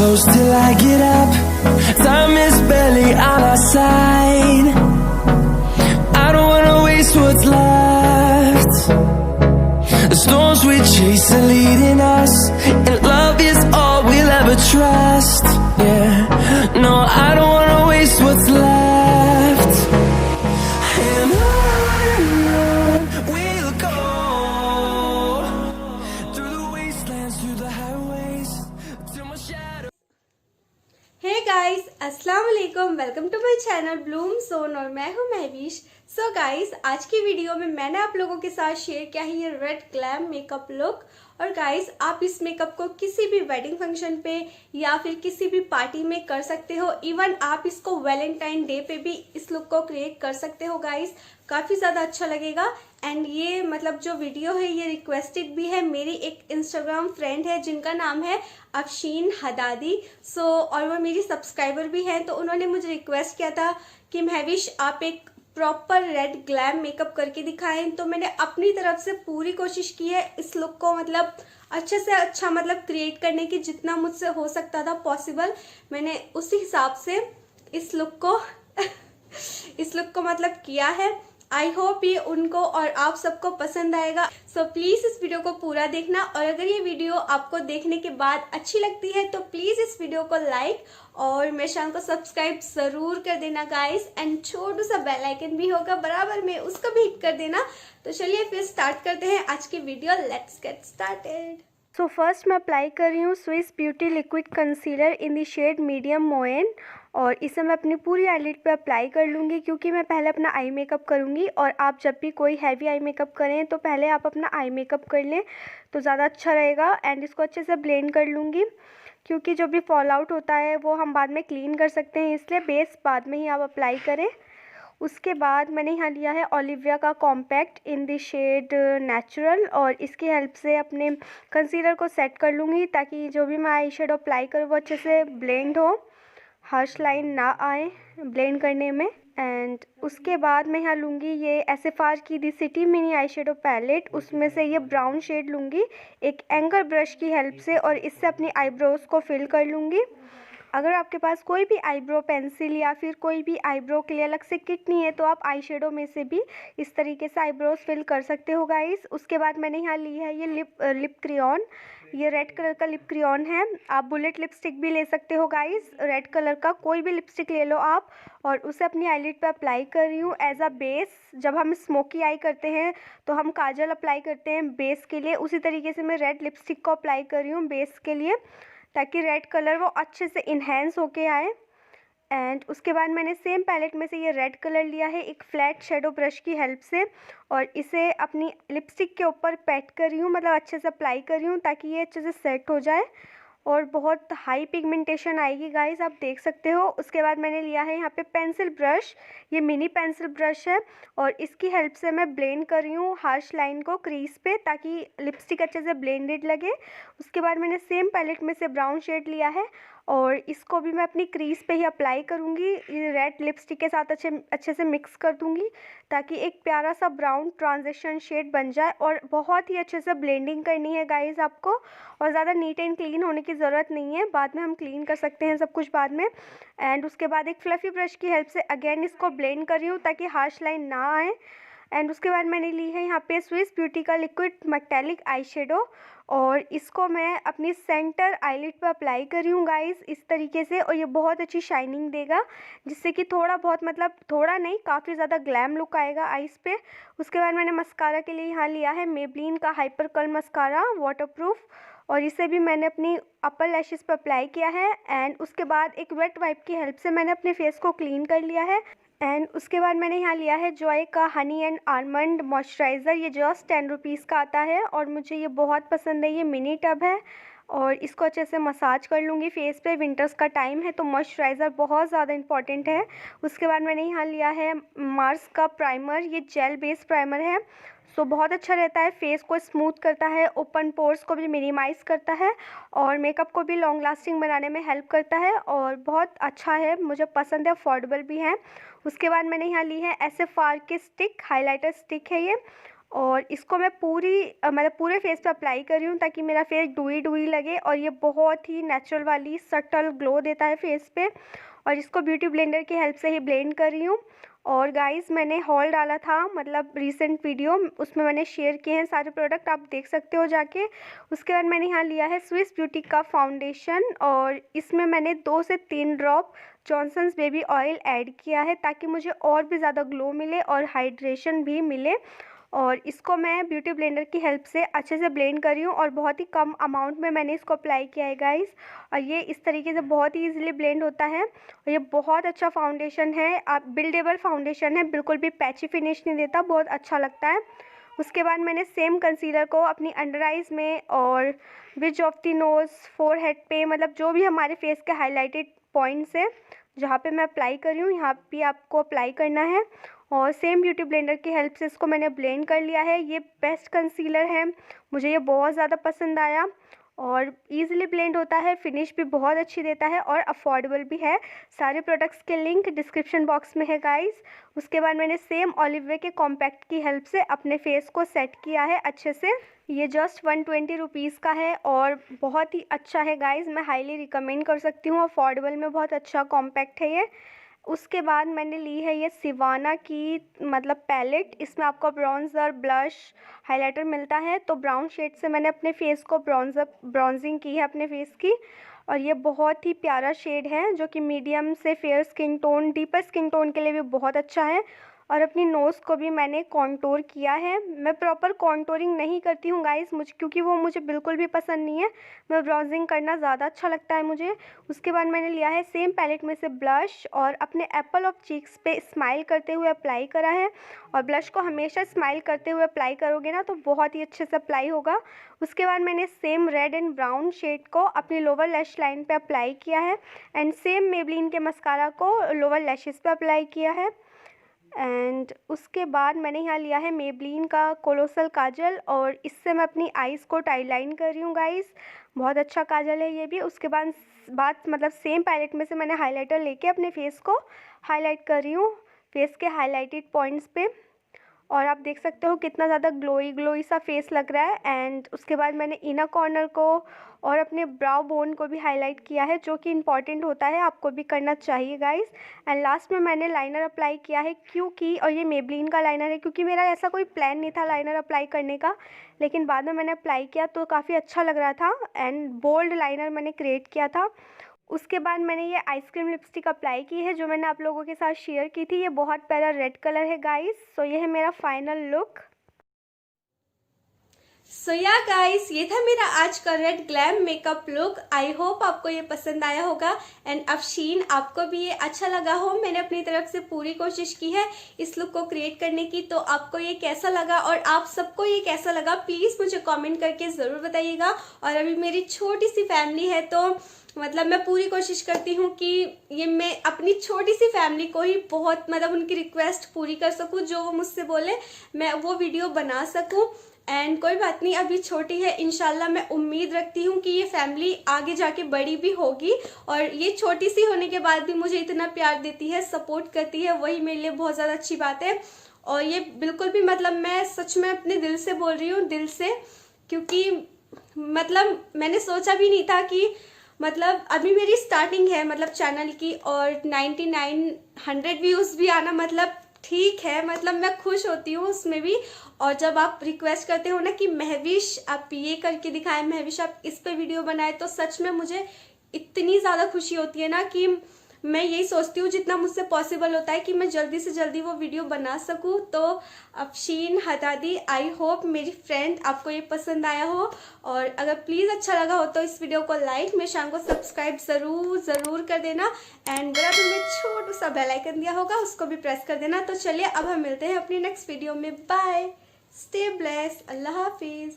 close till I get up. Time is barely on our side. I don't wanna waste what's left. The storms we chase are leading us, and love is all we'll ever trust. Yeah, no, I don't wanna waste what's left. And on we'll go, through the wastelands, through the highways, till my shadow. Hey guys, अस्सलाम वालेकुम। Welcome to my channel bloom son और मैं हूं Mahwish. So guys, आज की video में मैंने आप लोगों के साथ शेयर किया है ये रेड ग्लैम मेकअप लुक। और गाइस, आप इस मेकअप को किसी भी वेडिंग फंक्शन पे या फिर किसी भी पार्टी में कर सकते हो। इवन आप इसको वैलेंटाइन डे पे भी इस लुक को क्रिएट कर सकते हो गाइस। काफ़ी ज़्यादा अच्छा लगेगा। एंड ये मतलब जो वीडियो है ये रिक्वेस्टेड भी है। मेरी एक इंस्टाग्राम फ्रेंड है जिनका नाम है अफशीन हदादी। और वो मेरी सब्सक्राइबर भी है, तो उन्होंने मुझे रिक्वेस्ट किया था कि महविश आप एक प्रॉपर रेड ग्लैम मेकअप करके दिखाएं। तो मैंने अपनी तरफ से पूरी कोशिश की है इस लुक को मतलब अच्छे से अच्छा मतलब क्रिएट करने की, जितना मुझसे हो सकता था पॉसिबल मैंने उसी हिसाब से इस लुक को मतलब किया है। आई होप ये उनको और आप सबको पसंद आएगा। सो प्लीज़ इस वीडियो को पूरा देखना, और अगर ये वीडियो आपको देखने के बाद अच्छी लगती है तो प्लीज़ इस वीडियो को लाइक और मेरे चैनल को सब्सक्राइब ज़रूर कर देना गाइस। एंड छोटू सा बेल आइकन भी होगा बराबर में, उसको भी हिट कर देना। तो चलिए फिर स्टार्ट करते हैं आज की video. Let's get started. So first मैं अप्लाई कर रही हूँ Swiss beauty liquid concealer in the shade medium मोयन, और इसे मैं अपनी पूरी आईलिड पे अप्लाई कर लूँगी क्योंकि मैं पहले अपना आई मेकअप करूँगी। और आप जब भी कोई हैवी आई मेकअप करें तो पहले आप अपना आई मेकअप कर लें तो ज़्यादा अच्छा रहेगा। एंड इसको अच्छे से ब्लेंड कर लूँगी क्योंकि जो भी फॉल आउट होता है वो हम बाद में क्लीन कर सकते हैं, इसलिए बेस बाद में ही आप अप्लाई करें। उसके बाद मैंने यहाँ लिया है ओलिविया का compact in the shade natural, और इसकी हेल्प से अपने कंसीलर को सेट कर लूँगी ताकि जो भी मैं आई शेडो अप्लाई करूँ वो अच्छे से ब्लेंड हो, हार्श लाइन ना आए ब्लेंड करने में। एंड उसके बाद मैं यहाँ लूँगी ये एसएफआर की the city mini eye shadow palette, उसमें से ये ब्राउन शेड लूँगी एक एंकर ब्रश की हेल्प से, और इससे अपनी आईब्रोज़ को फिल कर लूँगी। अगर आपके पास कोई भी आईब्रो पेंसिल या फिर कोई भी आईब्रो के लिए अलग से किट नहीं है तो आप आई शेडो में से भी इस तरीके से आईब्रोज फिल कर सकते हो गाइस। उसके बाद मैंने यहाँ ली है ये लिप क्रेयॉन, ये रेड कलर का लिप क्रेयॉन है। आप बुलेट लिपस्टिक भी ले सकते हो गाइस, रेड कलर का कोई भी लिपस्टिक ले लो आप, और उसे अपनी आईलिड पे अप्लाई कर रही हूँ एज अ बेस। जब हम स्मोकी आई करते हैं तो हम काजल अप्लाई करते हैं बेस के लिए, उसी तरीके से मैं रेड लिपस्टिक को अप्लाई कर रही हूँ बेस के लिए ताकि रेड कलर वो अच्छे से इन्हेंस होके आए। एंड उसके बाद मैंने सेम पैलेट में से ये रेड कलर लिया है एक फ्लैट शेडो ब्रश की हेल्प से, और इसे अपनी लिपस्टिक के ऊपर पैट कर रही हूँ, मतलब अच्छे से अप्लाई कर रही हूँ ताकि ये अच्छे से सेट हो जाए और बहुत हाई पिगमेंटेशन आएगी गाइस, आप देख सकते हो। उसके बाद मैंने लिया है यहाँ पे पेंसिल ब्रश, ये मिनी पेंसिल ब्रश है, और इसकी हेल्प से मैं ब्लेंड कर रही हूँ हार्श लाइन को क्रीज पे ताकि लिपस्टिक अच्छे से ब्लेंडेड लगे। उसके बाद मैंने सेम पैलेट में से ब्राउन शेड लिया है और इसको भी मैं अपनी क्रीज पे ही अप्लाई करूँगी, ये रेड लिपस्टिक के साथ अच्छे से मिक्स कर दूँगी ताकि एक प्यारा सा ब्राउन ट्रांजिशन शेड बन जाए। और बहुत ही अच्छे से ब्लेंडिंग करनी है गाइस आपको, और ज़्यादा नीट एंड क्लीन होने की ज़रूरत नहीं है, बाद में हम क्लीन कर सकते हैं सब कुछ बाद में। एंड उसके बाद एक फ्लफ़ी ब्रश की हेल्प से अगेन इसको ब्लेंड कर रही हूँ ताकि हार्श लाइन ना आए। एंड उसके बाद मैंने ली है यहाँ पे स्विस ब्यूटी का लिक्विड मेटालिक आई शेडो, और इसको मैं अपनी सेंटर आईलिड पे अप्लाई कर रही हूँ गाइस इस तरीके से, और ये बहुत अच्छी शाइनिंग देगा जिससे कि थोड़ा बहुत मतलब थोड़ा नहीं काफ़ी ज़्यादा ग्लैम लुक आएगा आईज पे। उसके बाद मैंने मस्कारा के लिए यहाँ लिया है मेबलिन का हाइपर कर्ल मस्कारा वाटरप्रूफ, और इसे भी मैंने अपनी अपर लैशेस पर अप्लाई किया है। एंड उसके बाद एक वेट वाइप की हेल्प से मैंने अपने फेस को क्लीन कर लिया है। एंड उसके बाद मैंने यहाँ लिया है जॉय का हनी एंड आलमंड मॉइस्चराइज़र, ये जस्ट 10 रुपीज़ का आता है और मुझे ये बहुत पसंद है। ये मिनी टब है और इसको अच्छे से मसाज कर लूँगी फेस पे, विंटर्स का टाइम है तो मॉइस्चराइज़र बहुत ज़्यादा इंपॉर्टेंट है। उसके बाद मैंने यहाँ लिया है मार्स का प्राइमर, ये जेल बेस्ड प्राइमर है, सो बहुत अच्छा रहता है, फेस को स्मूथ करता है, ओपन पोर्स को भी मिनिमाइज़ करता है और मेकअप को भी लॉन्ग लास्टिंग बनाने में हेल्प करता है और बहुत अच्छा है, मुझे पसंद है, अफोर्डेबल भी है। उसके बाद मैंने यहाँ ली है एसएफआर की स्टिक, हाइलाइटर स्टिक है ये, और इसको मैं मतलब पूरे फेस पे अप्लाई कर रही हूँ ताकि मेरा फेस डूई लगे और ये बहुत ही नेचुरल वाली सटल ग्लो देता है फेस पे। और इसको ब्यूटी ब्लेंडर की हेल्प से ही ब्लेंड कर रही हूँ। और गाइस मैंने हॉल डाला था, मतलब रिसेंट वीडियो, उसमें मैंने शेयर किए हैं सारे प्रोडक्ट, आप देख सकते हो जाके। उसके बाद मैंने यहाँ लिया है स्विस ब्यूटी का फाउंडेशन और इसमें मैंने 2 से 3 drop Johnson's baby oil add किया है ताकि मुझे और भी ज़्यादा ग्लो मिले और हाइड्रेशन भी मिले। और इसको मैं ब्यूटी ब्लेंडर की हेल्प से अच्छे से ब्लेंड कर रही हूँ और बहुत ही कम अमाउंट में मैंने इसको अप्लाई किया है गाइस। और ये इस तरीके से बहुत ही इजीली ब्लेंड होता है और ये बहुत अच्छा फाउंडेशन है, आप बिल्डेबल फाउंडेशन है, बिल्कुल भी पैची फिनिश नहीं देता, बहुत अच्छा लगता है। उसके बाद मैंने सेम कंसीलर को अपनी अंडर आइज में और bridge of the nose, forehead पे, मतलब जो भी हमारे फेस के हाईलाइटेड पॉइंट्स है जहाँ पे मैं अप्लाई कर रही हूँ, यहाँ पे आपको अप्लाई करना है। और सेम ब्यूटी ब्लेंडर की हेल्प से इसको मैंने ब्लेंड कर लिया है। ये बेस्ट कंसीलर है, मुझे ये बहुत ज़्यादा पसंद आया और इजीली ब्लेंड होता है, फिनिश भी बहुत अच्छी देता है और अफोर्डेबल भी है। सारे प्रोडक्ट्स के लिंक डिस्क्रिप्शन बॉक्स में है गाइस। उसके बाद मैंने सेम ओलिविया के कॉम्पैक्ट की हेल्प से अपने फेस को सेट किया है अच्छे से। ये जस्ट 120 रुपीज़ का है और बहुत ही अच्छा है गाइस, मैं हाईली रिकमेंड कर सकती हूँ, अफोर्डेबल में बहुत अच्छा कॉम्पैक्ट है ये। उसके बाद मैंने ली है ये सिवाना की मतलब पैलेट, इसमें आपको ब्राउन्जर, ब्लश, हाइलाइटर मिलता है। तो ब्राउन शेड से मैंने अपने फेस को ब्राउजिंग की है अपने फेस की और ये बहुत ही प्यारा शेड है जो कि मीडियम से fair skin tone, deeper skin tone के लिए भी बहुत अच्छा है। और अपनी नोज़ को भी मैंने कॉन्टोर किया है। मैं प्रॉपर कॉन्टोरिंग नहीं करती हूँ गाइस, क्योंकि वो मुझे बिल्कुल भी पसंद नहीं है, मैं ब्राउजिंग करना ज़्यादा अच्छा लगता है मुझे। उसके बाद मैंने लिया है सेम पैलेट में से ब्लश और अपने एप्पल ऑफ चीक्स पे स्माइल करते हुए अप्लाई करा है। और ब्लश को हमेशा स्माइल करते हुए अप्लाई करोगे ना तो बहुत ही अच्छे से अप्लाई होगा। उसके बाद मैंने same red and brown shade को अपनी लोअर लैश लाइन पे अप्लाई किया है एंड सेम मेबलिन के मस्कारा को लोअर लैशेस पे अप्लाई किया है। एंड उसके बाद मैंने यहाँ लिया है मेबलिन का कोलोसल काजल और इससे मैं अपनी आईज़ को टाइलाइन कर रही हूँ गाइस, बहुत अच्छा काजल है ये भी। उसके बाद मतलब सेम पैलेट में से मैंने हाइलाइटर लेके अपने फेस को हाईलाइट कर रही हूँ, फेस के हाईलाइटेड पॉइंट्स पे। और आप देख सकते हो कितना ज़्यादा ग्लोई सा फेस लग रहा है। एंड उसके बाद मैंने इनर कॉर्नर को और अपने ब्राउ बोन को भी हाईलाइट किया है जो कि इम्पॉर्टेंट होता है, आपको भी करना चाहिए गाइस। एंड लास्ट में मैंने लाइनर अप्लाई किया है क्योंकि, और ये मेबलिन का लाइनर है, क्योंकि मेरा ऐसा कोई प्लान नहीं था लाइनर अप्लाई करने का, लेकिन बाद में मैंने अप्लाई किया तो काफ़ी अच्छा लग रहा था एंड बोल्ड लाइनर मैंने क्रिएट किया था। उसके बाद मैंने ये आइसक्रीम लिपस्टिक अप्लाई की है जो मैंने आप लोगों के साथ शेयर की थी, ये बहुत प्यारा रेड कलर है गाइस। सो ये है मेरा फाइनल लुक। सो या गाइस, ये था मेरा आज का red glam makeup look. I hope आपको ये पसंद आया होगा एंड अफशीन आपको भी ये अच्छा लगा हो। मैंने अपनी तरफ से पूरी कोशिश की है इस लुक को क्रिएट करने की, तो आपको ये कैसा लगा और आप सबको ये कैसा लगा प्लीज मुझे कमेंट करके जरूर बताइएगा। और अभी मेरी छोटी सी फैमिली है तो मतलब मैं पूरी कोशिश करती हूँ कि ये मैं अपनी छोटी सी फैमिली को ही बहुत मतलब उनकी रिक्वेस्ट पूरी कर सकूँ, जो वो मुझसे बोले मैं वो वीडियो बना सकूँ। एंड कोई बात नहीं, अभी छोटी है, इंशाल्लाह मैं उम्मीद रखती हूँ कि ये फैमिली आगे जाके बड़ी भी होगी और ये छोटी सी होने के बाद भी मुझे इतना प्यार देती है, सपोर्ट करती है, वही मेरे लिए बहुत ज़्यादा अच्छी बात है। और ये बिल्कुल भी मतलब मैं सच में अपने दिल से बोल रही हूँ, दिल से, क्योंकि मतलब मैंने सोचा भी नहीं था कि मतलब अभी मेरी स्टार्टिंग है मतलब चैनल की और 9900 व्यूज़ भी आना मतलब ठीक है, मतलब मैं खुश होती हूँ उसमें भी। और जब आप रिक्वेस्ट करते हो ना कि महविश आप ये करके दिखाएं, महविश आप इस पे वीडियो बनाए, तो सच में मुझे इतनी ज़्यादा खुशी होती है ना कि मैं यही सोचती हूँ जितना मुझसे पॉसिबल होता है कि मैं जल्दी से जल्दी वो वीडियो बना सकूँ। तो अफशीन हतादी, आई होप मेरी फ्रेंड आपको ये पसंद आया हो और अगर प्लीज़ अच्छा लगा हो तो इस वीडियो को लाइक, मेरे चैनल को सब्सक्राइब ज़रूर कर देना एंड बराबर में छोटा सा बेल आइकन दिया होगा उसको भी प्रेस कर देना। तो चलिए अब हम मिलते हैं अपनी नेक्स्ट वीडियो में, बाय, स्टे ब्लेस्ड, अल्लाह हाफिज़।